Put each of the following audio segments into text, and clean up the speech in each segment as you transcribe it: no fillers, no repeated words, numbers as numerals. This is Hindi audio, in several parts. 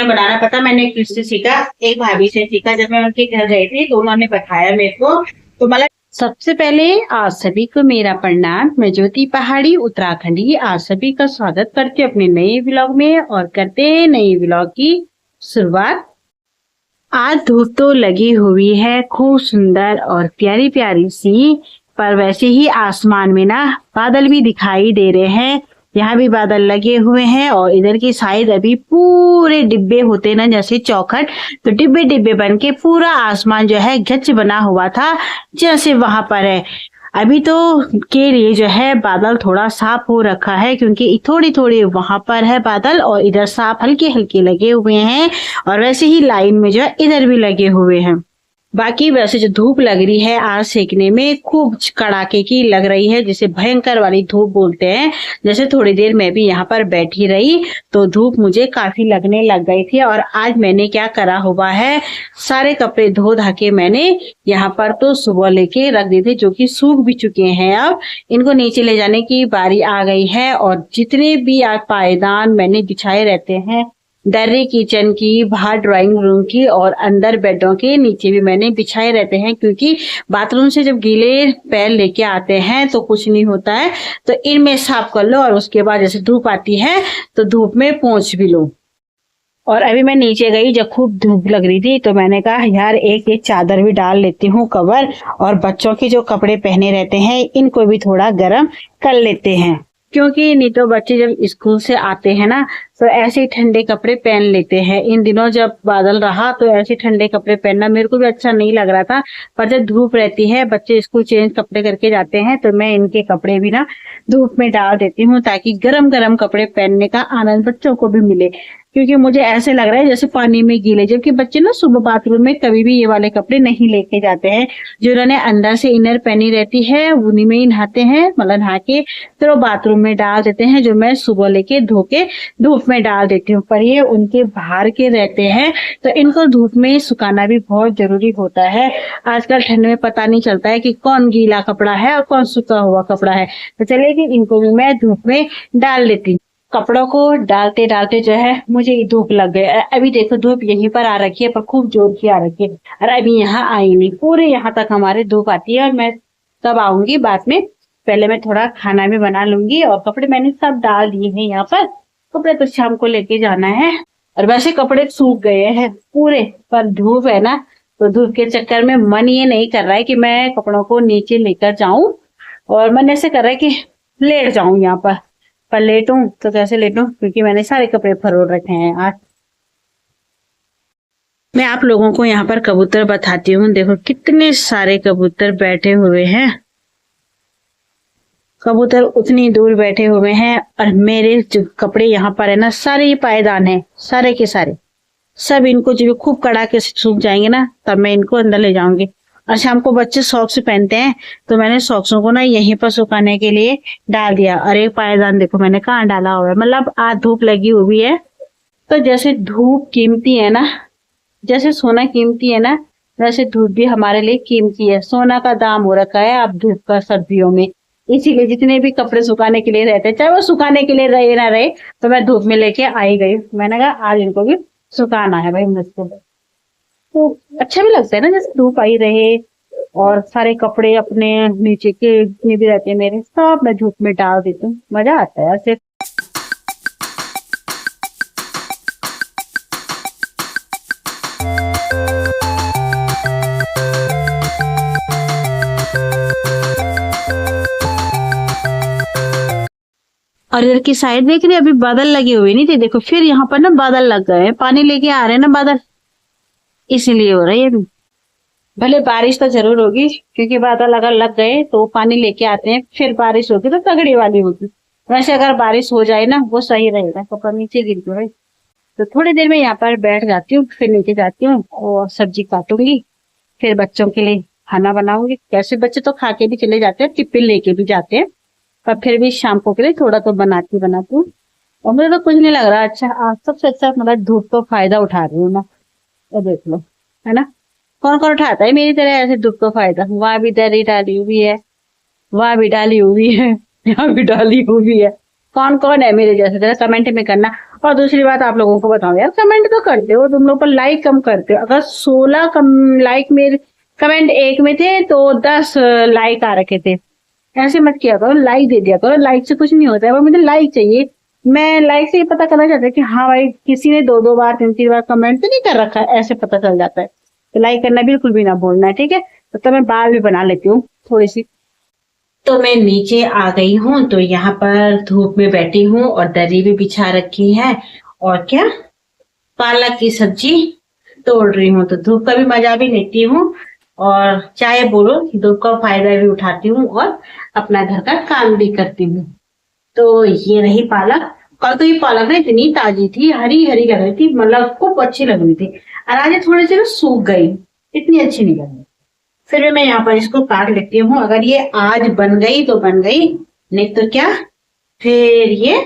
बनाना पता मैंने किससे सीखा, एक भाभी से सीखा। जब मैं उनके घर गई थी तो उन्होंने बताया मेरे को। तो मतलब सबसे पहले आप सभी को मेरा प्रणाम। मैं ज्योति पहाड़ी उत्तराखंडी आप सभी का स्वागत करती हूँ अपने नए व्लॉग में और करते हैं नए व्लॉग की शुरुआत। आज धूप तो लगी हुई है खूब सुंदर और प्यारी प्यारी सी, पर वैसे ही आसमान में ना बादल भी दिखाई दे रहे हैं। यहाँ भी बादल लगे हुए हैं और इधर की साइड अभी पूरे डिब्बे होते ना जैसे चौखट, तो डिब्बे डिब्बे बन के पूरा आसमान जो है गच बना हुआ था जैसे वहां पर है। अभी तो के लिए जो है बादल थोड़ा साफ हो रखा है क्योंकि थोड़ी थोड़ी वहां पर है बादल और इधर साफ हल्के हल्के लगे हुए हैं और वैसे ही लाइन में जो है इधर भी लगे हुए हैं। बाकी वैसे जो धूप लग रही है आज सेकने में खूब कड़ाके की लग रही है, जिसे भयंकर वाली धूप बोलते हैं। जैसे थोड़ी देर मैं भी यहाँ पर बैठी रही तो धूप मुझे काफी लगने लग गई थी। और आज मैंने क्या करा हुआ है, सारे कपड़े धो धा के मैंने यहाँ पर तो सुबह लेके रख दिए थे जो कि सूख भी चुके हैं। अब इनको नीचे ले जाने की बारी आ गई है और जितने भी आज पायदान मैंने बिछाए रहते हैं दर्रे किचन की, बाहर ड्राइंग रूम की और अंदर बेडों के नीचे भी मैंने बिछाए रहते हैं, क्योंकि बाथरूम से जब गीले पैर लेके आते हैं तो कुछ नहीं होता है, तो इनमें साफ कर लो और उसके बाद जैसे धूप आती है तो धूप में पोंछ भी लो। और अभी मैं नीचे गई जब खूब धूप लग रही थी तो मैंने कहा यार एक चादर भी डाल लेती हूँ कवर, और बच्चों के जो कपड़े पहने रहते हैं इनको भी थोड़ा गर्म कर लेते हैं, क्योंकि नहीं तो बच्चे जब स्कूल से आते हैं ना तो ऐसे ही ठंडे कपड़े पहन लेते हैं। इन दिनों जब बादल रहा तो ऐसे ठंडे कपड़े पहनना मेरे को भी अच्छा नहीं लग रहा था, पर जब धूप रहती है बच्चे स्कूल चेंज कपड़े करके जाते हैं तो मैं इनके कपड़े भी ना धूप में डाल देती हूँ ताकि गरम गरम कपड़े पहनने का आनंद बच्चों को भी मिले। क्योंकि मुझे ऐसे लग रहा है जैसे पानी में गीले, जबकि बच्चे ना सुबह बाथरूम में कभी भी ये वाले कपड़े नहीं लेके जाते हैं। जो उन्होंने अंदर से इनर पहनी रहती है उन्हीं में ही नहाते हैं, मतलब नहा के फिर वो बाथरूम में डाल देते हैं, जो मैं सुबह लेके धो के धूप में डाल देती हूँ। पर ये उनके बाहर के रहते हैं तो इनको धूप में सुखाना भी बहुत जरूरी होता है। आजकल ठंड में पता नहीं चलता है कि कौन गीला कपड़ा है और कौन सूखा हुआ कपड़ा है, तो चलिए कि इनको भी मैं धूप में डाल देती हूँ। कपड़ों को डालते डालते जो है मुझे धूप लग गई। अभी देखो धूप यहीं पर आ रखी है, पर खूब जोर की आ रखी है और अभी यहाँ आई नहीं, पूरे यहाँ तक हमारे धूप आती है। और मैं तब आऊंगी बाद में, पहले मैं थोड़ा खाना भी बना लूंगी। और कपड़े मैंने सब डाल दिए हैं यहाँ पर, कपड़े तो शाम को लेके जाना है। और वैसे कपड़े सूख गए हैं पूरे, पर धूप है ना तो धूप के चक्कर में मन ये नहीं कर रहा है कि मैं कपड़ों को नीचे लेकर जाऊं, और मन ऐसे कर रहा है कि लेट जाऊं यहाँ पर लेटूं तो कैसे लेटूं क्योंकि मैंने सारे कपड़े फरोल रखे हैं। आज मैं आप लोगों को यहाँ पर कबूतर बताती हूँ। देखो कितने सारे कबूतर बैठे हुए हैं, कबूतर उतनी दूर बैठे हुए हैं। और मेरे जो कपड़े यहाँ पर है ना सारे ये पायदान है, सारे के सारे सब इनको जब खूब कड़ाके से सूख जाएंगे ना तब मैं इनको अंदर ले जाऊंगी। और शाम को बच्चे सॉक्स पहनते हैं तो मैंने सॉक्सों को ना यहीं पर सुखाने के लिए डाल दिया। और एक पायदान देखो मैंने कहाँ डाला हुआ है, मतलब आज धूप लगी हुई है तो जैसे धूप कीमती है ना, जैसे सोना कीमती है ना, वैसे धूप भी हमारे लिए कीमती है। सोना का दाम हो रखा है अब धूप का सर्दियों में, इसीलिए जितने भी कपड़े सुखाने के लिए रहते हैं चाहे वो सुखाने के लिए रहे ना रहे तो मैं धूप में लेके आई गई। मैंने कहा आज इनको भी सुखाना है भाई मुझको, तो अच्छा भी लगता है ना जैसे धूप आई रहे। और सारे कपड़े अपने नीचे के जितने भी रहते हैं मेरे सब मैं धूप में डाल देती हूँ, मजा आता है ऐसे। और इधर की साइड देख रहे अभी बादल लगे हुए नहीं थे, देखो फिर यहाँ पर ना बादल लग गए, पानी लेके आ रहे हैं ना बादल, इसीलिए हो रही है अभी। भले बारिश तो जरूर होगी क्योंकि बादल अगर लग गए तो पानी लेके आते हैं, फिर बारिश होगी तो तगड़ी वाली होगी। वैसे अगर बारिश हो जाए ना वो सही रहेगा, कपड़ा नीचे गिर गए। तो थोड़ी देर में यहाँ पर बैठ जाती हूँ, फिर नीचे जाती हूँ और सब्जी काटूंगी, फिर बच्चों के लिए खाना बनाऊंगी। कैसे बच्चे तो खा के भी चले जाते हैं, टिफिन लेके भी जाते हैं, पर फिर भी शाम को के लिए थोड़ा तो बनाती हूँ। और मुझे तो कुछ नहीं लग रहा अच्छा, आज सबसे अच्छा मतलब धूप तो फायदा उठा रही हूँ ना, तो देख लो है ना। कौन कौन उठाता है मेरी तरह ऐसे धूप का फायदा। वहां भी दरी डाली हुई है, वहां भी डाली हुई है, यहाँ भी डाली हुई है। कौन कौन है मेरे जैसे, जरा कमेंट में करना। और दूसरी बात आप लोगों को बताऊं यार, कमेंट तो करते हो तुम लोग पर, लाइक कम करते हो। अगर 16 लाइक मेरे कमेंट एक में थे तो 10 लाइक आ रखे थे। ऐसे मत किया करो, लाइक दे दिया करो, लाइक से कुछ नहीं होता है, पर मुझे लाइक चाहिए। मैं लाइक से ये पता करना चाहता हूँ कि हाँ भाई किसी ने 2-2 बार 3-3 बार कमेंट तो नहीं कर रखा है, ऐसे पता चल जाता है। तो लाइक करना बिल्कुल भी ना भूलना है, ठीक है। तो मैं बाल भी बना लेती हूँ थोड़ी सी। तो मैं नीचे आ गई हूँ, तो यहाँ पर धूप में बैठी हूँ और दरी भी बिछा रखी है। और क्या, पालक की सब्जी तोड़ रही हूँ, तो धूप का भी मजा भी लेती हूँ और चाहे बोलो धूप का फायदा भी उठाती हूँ और अपना घर का काम भी करती हूँ। तो ये रही पालक। कल तो ये पालक ना इतनी ताजी थी, हरी हरी लग रही थी, मतलब खूब अच्छी लग रही थी। और आज ये थोड़ी सी ना सूख गई, इतनी अच्छी नहीं लग रही। फिर भी मैं यहाँ पर इसको काट लेती हूँ। अगर ये आज बन गई तो बन गई, नहीं तो क्या, फिर ये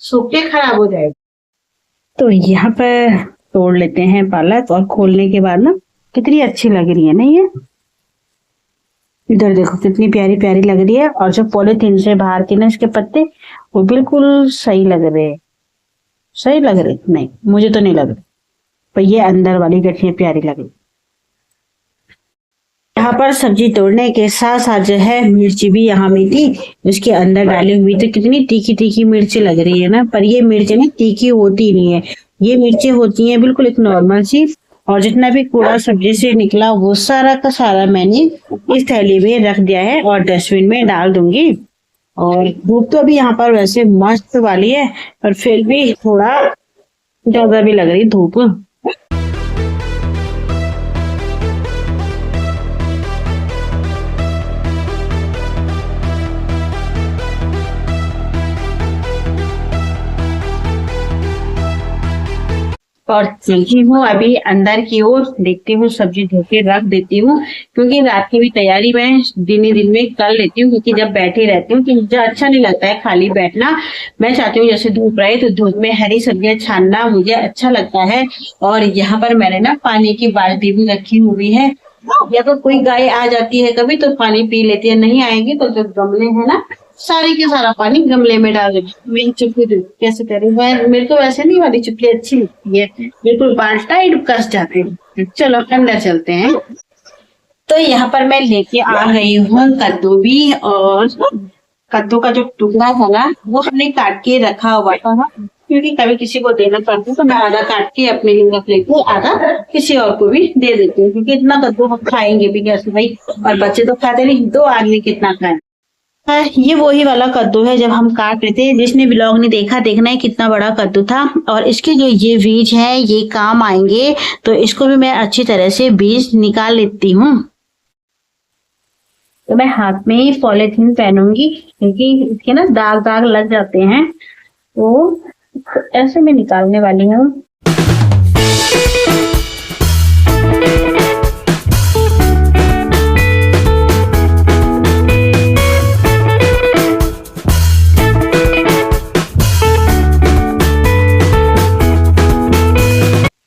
सूख के खराब हो जाएगी। तो यहाँ पर तोड़ लेते हैं पालक, और खोलने के बाद ना कितनी अच्छी लग रही है ना ये। इधर देखो कितनी प्यारी प्यारी लग रही है। और जो पॉलीथीन से बाहर के ना इसके पत्ते, वो बिल्कुल सही लग रहे हैं। सही लग रहे नहीं, मुझे तो नहीं लग रहे, पर ये अंदर वाली गठिया प्यारी लग रही। यहाँ पर सब्जी तोड़ने के साथ साथ जो है मिर्ची भी यहाँ में थी, उसके अंदर डाली हुई, तो कितनी तीखी तीखी मिर्ची लग रही है ना। पर ये मिर्ची ना तीखी होती नहीं है, ये मिर्ची होती है बिल्कुल एक नॉर्मल सी। और जितना भी कूड़ा सब्जी से निकला वो सारा का सारा मैंने इस थैली में रख दिया है और डस्टबिन में डाल दूंगी। और धूप तो अभी यहाँ पर वैसे मस्त वाली है, पर फिर भी थोड़ा ज्यादा भी लग रही धूप। और चलती हूँ अभी अंदर की ओर, देखती हूँ सब्जी धो के रख देती हूँ, क्योंकि रात की भी तैयारी मैं दिन ही दिन में कर लेती हूँ। क्योंकि जब बैठी रहती हूँ तो मुझे अच्छा नहीं लगता है खाली बैठना। मैं चाहती हूँ जैसे धूप रहे तो धूप में हरी सब्जियां छानना मुझे अच्छा लगता है। और यहाँ पर मैंने ना पानी की बाल्टी भी रखी हुई है, या तो कोई गाय आ जाती है कभी तो पानी पी लेती है, नहीं आएगी तो जो गमले है ना सारे के सारा पानी गमले में डाल देती। मेरी चुपली कैसे कह रही हूँ, मेरे को वैसे नहीं वाली चुपली अच्छी लगती है, बिल्कुल बाल टाइट कस जाते हैं। चलो अंदर चलते हैं। तो यहाँ पर मैं लेके आ गई हूँ कद्दू भी, और कद्दू का जो टुकड़ा था ना वो हमने काट के रखा हुआ था, क्योंकि कभी किसी को देना पड़ता है तो मैं आधा काट के अपने लिए रख लेती हूँ, आधा किसी और को भी दे देती हूँ। क्योंकि इतना कद्दू हम खाएंगे भी कैसे भाई, और बच्चे तो खाते नहीं, 2 आदमी कितना खाए। ये वही वाला कद्दू है जब हम काट रहे थे, जिसने ब्लॉग नहीं देखा देखना है कितना बड़ा कद्दू था। और इसके जो ये बीज है ये काम आएंगे, तो इसको भी मैं अच्छी तरह से बीज निकाल लेती हूँ। तो मैं हाथ में ही पॉलीथीन पहनूंगी, क्योंकि इसके ना दाग दाग लग जाते हैं, तो ऐसे में निकालने वाली हूँ।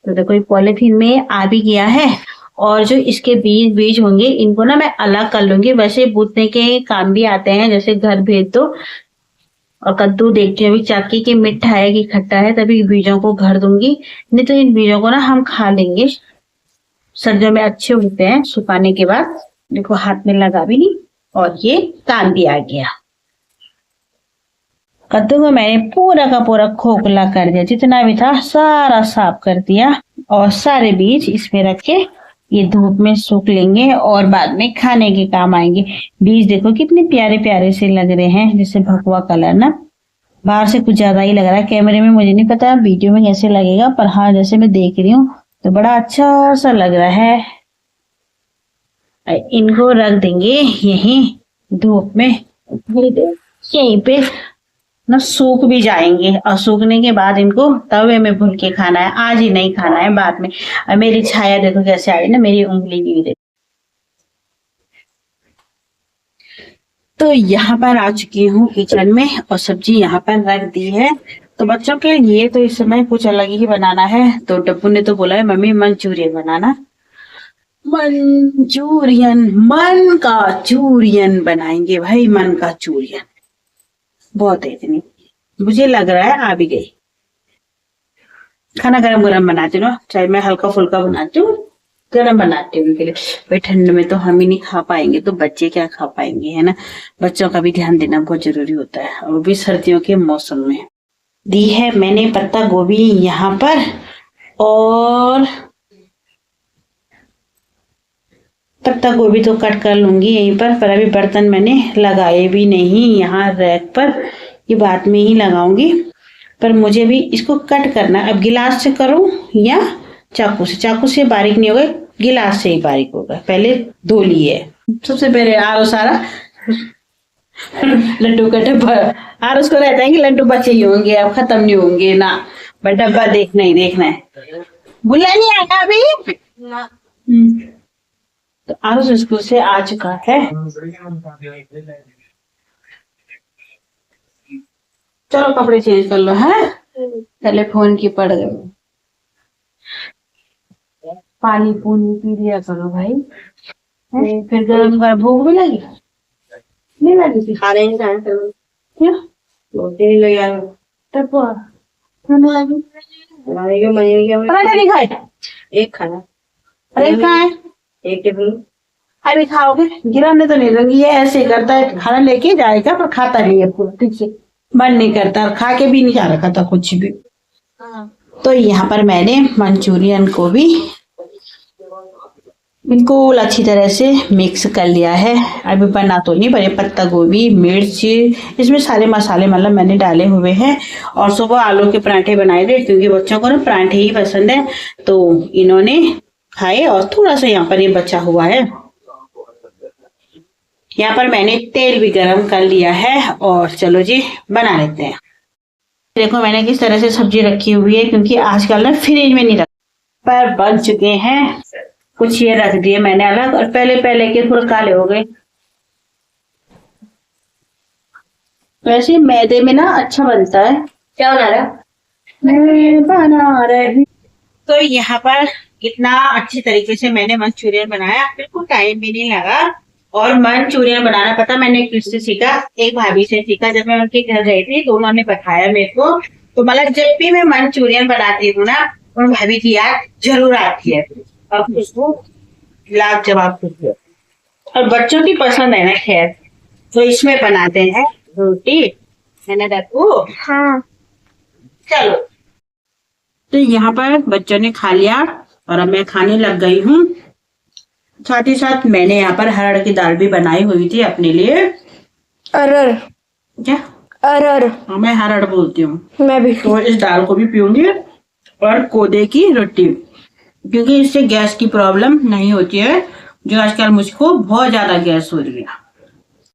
तो देखो पॉलीथीन में आ भी गया है। और जो इसके बीज होंगे इनको ना मैं अलग कर लूंगी, वैसे बूटने के काम भी आते हैं, जैसे घर भेज दो। और कद्दू देखती हूँ अभी चाकी की मीठा है कि खट्टा है, तभी बीजों को घर दूंगी, नहीं तो इन बीजों को ना हम खा लेंगे। सर्दियों में अच्छे होते हैं सुखाने के बाद। देखो हाथ में लगा भी नहीं, और ये काम भी आ गया। कद्दू को मैंने पूरा का पूरा खोखला कर दिया, जितना भी था सारा साफ कर दिया, और सारे बीज इसमें रख के ये धूप में सूख लेंगे और बाद में खाने के काम आएंगे। बीज देखो कितने प्यारे प्यारे से लग रहे हैं, जैसे भगवा कलर ना। बाहर से कुछ ज्यादा ही लग रहा है, कैमरे में मुझे नहीं पता वीडियो में कैसे लगेगा, पर हाँ जैसे मैं देख रही हूँ तो बड़ा अच्छा सा लग रहा है। इनको रख देंगे यहीं धूप में, यहीं पे ना सूख भी जाएंगे। और सूखने के बाद इनको तवे में भून के खाना है, आज ही नहीं खाना है, बाद में। और मेरी छाया देखो कैसे आ रही ना, मेरी उंगली भी देखो। तो यहाँ पर आ चुकी हूँ किचन में, और सब्जी यहाँ पर रख दी है। तो बच्चों के लिए तो इस समय कुछ अलग ही बनाना है। तो डब्बू ने तो बोला है मम्मी मंचूरियन बनाना। मंचूरियन, मन का चूरियन बनाएंगे भाई, मन का चूरियन। बहुत है इतनी, मुझे लग रहा है आ भी गई। खाना गरम गरम बनाती हूँ, चाहे मैं हल्का फुल्का बनाती हूँ, गरम बनाती हूँ उनके लिए। भाई ठंड में तो हम ही नहीं खा पाएंगे तो बच्चे क्या खा पाएंगे, है ना। बच्चों का भी ध्यान देना बहुत जरूरी होता है, और वो भी सर्दियों के मौसम में। दी है मैंने पत्ता गोभी यहाँ पर, और पत्ता गोभी तो कट कर लूंगी यहीं पर अभी बर्तन मैंने लगाए भी नहीं यहाँ रैक पर, ये बाद में ही लगाऊंगी। पर मुझे भी इसको कट करना, अब गिलास से करूं या चाकू से। चाकू से बारीक नहीं होगा, गिलास से ही बारीक होगा। पहले धो लिए, सबसे पहले आरो सारा लड्डू का डब्बा, और उसको रहता है कि लड्डू बचे ही होंगे, अब खत्म नहीं होंगे ना, बट डब्बा देखना ही देखना है। बुला नहीं आएगा अभी तो आरुष स्कूल से आ चुका है। चलो कपड़े चेंज कर लो, है पहले फोन की पड़ गए। पानी पूनी पी लिया करो भाई, फिर गरम गरम भूख भी लगी नहीं लगी थी, खा रहे हैं क्या रोटी नहीं लगी यार, पराठा नहीं खाए, एक खाना, अरे कहाँ है, एक टिफिन अभी खाओगे। गिराने तो नहीं दूंगी, ये ऐसे ही करता है, खाना लेके जाएगा पर खाता नहीं है पूरा ठीक से, मन नहीं करता, खा के भी नहीं जा रखा था कुछ भी। तो यहाँ पर मैंने मंचूरियन को भी बिल्कुल अच्छी तरह से मिक्स कर लिया है। अभी बना तो नहीं, पर ये पत्ता गोभी, मिर्च, इसमें सारे मसाले मतलब मैंने डाले हुए हैं। और सुबह आलू के पराठे बनाए थे क्योंकि बच्चों को ना पराठे ही पसंद है, तो इन्होंने खाए। और थोड़ा सा यहाँ पर ये बचा हुआ है, यहाँ पर मैंने तेल भी गरम कर लिया है, और चलो जी बना लेते हैं। देखो मैंने किस तरह से सब्जी रखी हुई है, क्योंकि आजकल ना फ्रिज में नहीं रख, पर बन चुके हैं। कुछ ये रख दिए मैंने अलग, और पहले के थोड़े काले हो गए। वैसे मैदे में ना अच्छा बनता है। क्या बना रहा है? मैं बना रही। तो यहाँ पर इतना अच्छी तरीके से मैंने मंचूरियन बनाया, बिल्कुल टाइम भी नहीं लगा। और मंचूरियन बनाना पता मैंने किससे सीखा, एक भाभी से सीखा। जब मैं उनके घर गई थी तो उन्होंने बताया मेरे को। तो मतलब जब भी मैं मंचूरियन बनाती हूँ ना, उन भाभी की याद जरूर आती है, अब उसको लाजवाब होती है। और बच्चों की पसंद है ना, खैर तो इसमें बनाते हैं रोटी, है ना दत्तू? हाँ। चलो, तो यहाँ पर बच्चों ने खा लिया और अब मैं खाने लग गई हूँ। साथ ही साथ मैंने यहाँ पर हरड़ की दाल भी बनाई हुई थी अपने लिए। अरर क्या? अरर, हाँ मैं हरड़ बोलती हूँ। मैं भी। तो इस दाल को भी पीऊंगी, और कोदे की रोटी, क्योंकि इससे गैस की प्रॉब्लम नहीं होती है, जो आजकल मुझको बहुत ज्यादा गैस हो रही है।